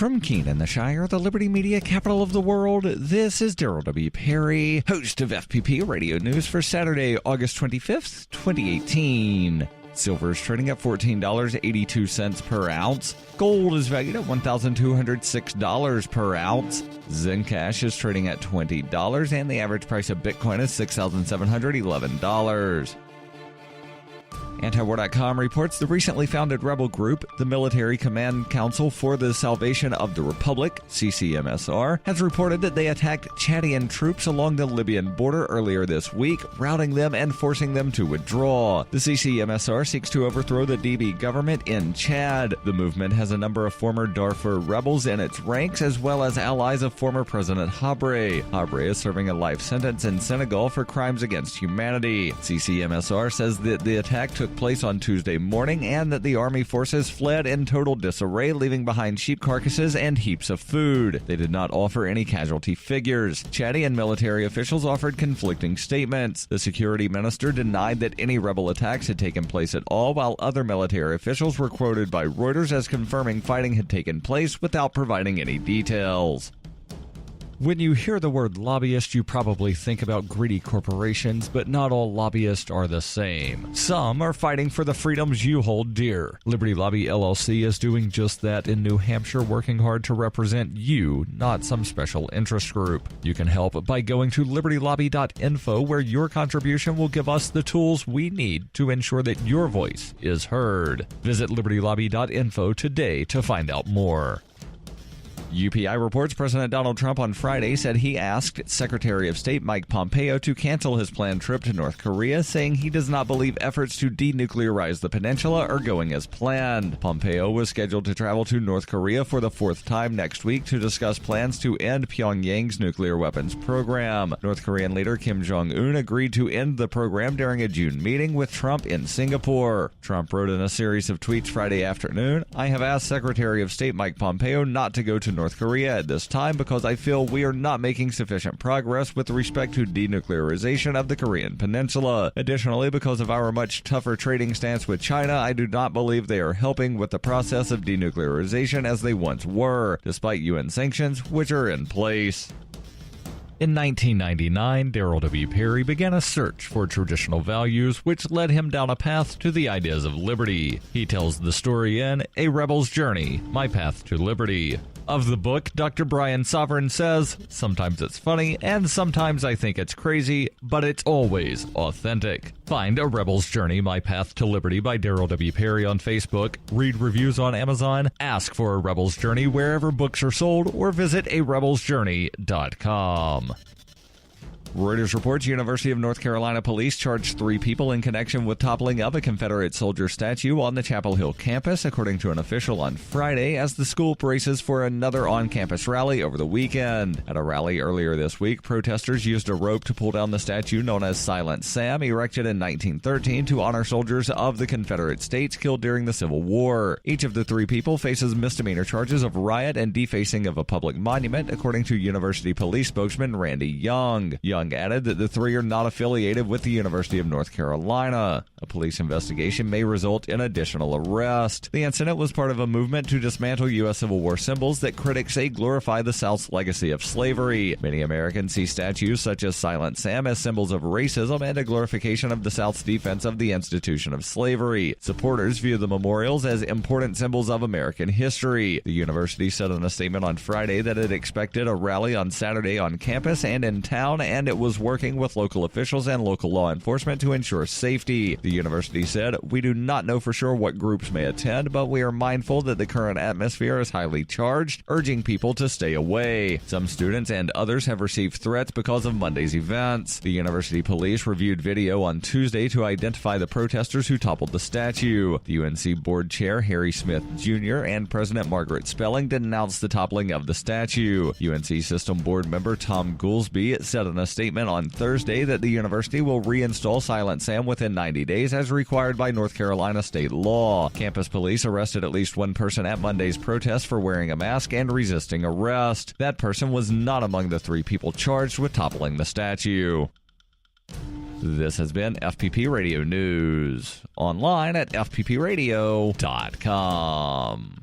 From Keene in the Shire, the Liberty Media capital of the world, this is Daryl W. Perry, host of FPP Radio News for Saturday, August 25th, 2018. Silver is trading at $14.82 per ounce. Gold is valued at $1,206 per ounce. Zencash is trading at $20, and the average price of Bitcoin is $6,711. Antiwar.com reports the recently founded rebel group, the Military Command Council for the Salvation of the Republic, CCMSR, has reported that they attacked Chadian troops along the Libyan border earlier this week, routing them and forcing them to withdraw. The CCMSR seeks to overthrow the DB government in Chad. The movement has a number of former Darfur rebels in its ranks, as well as allies of former President Habré. Habré is serving a life sentence in Senegal for crimes against humanity. CCMSR says that the attack took place on Tuesday morning and that the army forces fled in total disarray, leaving behind sheep carcasses and heaps of food. They did not offer any casualty figures. Chadian military officials offered conflicting statements. The security minister denied that any rebel attacks had taken place at all, while other military officials were quoted by Reuters as confirming fighting had taken place without providing any details. When you hear the word lobbyist, you probably think about greedy corporations, but not all lobbyists are the same. Some are fighting for the freedoms you hold dear. Liberty Lobby LLC is doing just that in New Hampshire, working hard to represent you, not some special interest group. You can help by going to libertylobby.info, where your contribution will give us the tools we need to ensure that your voice is heard. Visit libertylobby.info today to find out more. UPI reports President Donald Trump on Friday said he asked Secretary of State Mike Pompeo to cancel his planned trip to North Korea, saying he does not believe efforts to denuclearize the peninsula are going as planned. Pompeo was scheduled to travel to North Korea for the fourth time next week to discuss plans to end Pyongyang's nuclear weapons program. North Korean leader Kim Jong-un agreed to end the program during a June meeting with Trump in Singapore. Trump wrote in a series of tweets Friday afternoon, "I have asked Secretary of State Mike Pompeo not to go to North Korea at this time because I feel we are not making sufficient progress with respect to denuclearization of the Korean peninsula. Additionally, because of our much tougher trading stance with China, I do not believe they are helping with the process of denuclearization as they once were, despite UN sanctions which are in place." In 1999, Daryl W. Perry began a search for traditional values, which led him down a path to the ideas of liberty. He tells the story in A Rebel's Journey, My Path to Liberty. Of the book, Dr. Brian Sovereign says, "Sometimes it's funny, and sometimes I think it's crazy, but it's always authentic." Find A Rebel's Journey, My Path to Liberty by Daryl W. Perry on Facebook, read reviews on Amazon, ask for A Rebel's Journey wherever books are sold, or visit arebelsjourney.com. Reuters reports University of North Carolina police charged 3 people in connection with toppling of a Confederate soldier statue on the Chapel Hill campus, according to an official on Friday, as the school braces for another on-campus rally over the weekend. At a rally earlier this week, protesters used a rope to pull down the statue known as Silent Sam, erected in 1913 to honor soldiers of the Confederate States killed during the Civil War. Each of the 3 people faces misdemeanor charges of riot and defacing of a public monument, according to University police spokesman Randy Young. Young added that the 3 are not affiliated with the University of North Carolina. A police investigation may result in additional arrest. The incident was part of a movement to dismantle U.S. Civil War symbols that critics say glorify the South's legacy of slavery. Many Americans see statues such as Silent Sam as symbols of racism and a glorification of the South's defense of the institution of slavery. Supporters view the memorials as important symbols of American history. The university said in a statement on Friday that it expected a rally on Saturday on campus and in town, and it was working with local officials and local law enforcement to ensure safety. The university said, "We do not know for sure what groups may attend, but we are mindful that the current atmosphere is highly charged, urging people to stay away. Some students and others have received threats because of Monday's events." The university police reviewed video on Tuesday to identify the protesters who toppled the statue. The UNC board chair, Harry Smith Jr., and President Margaret Spelling denounced the toppling of the statue. UNC system board member Tom Goolsby said in a statement on Thursday that the university will reinstall Silent Sam within 90 days as required by North Carolina state law. Campus police arrested at least 1 person at Monday's protest for wearing a mask and resisting arrest. That person was not among the 3 people charged with toppling the statue. This has been FPP Radio News, online at FPPRadio.com.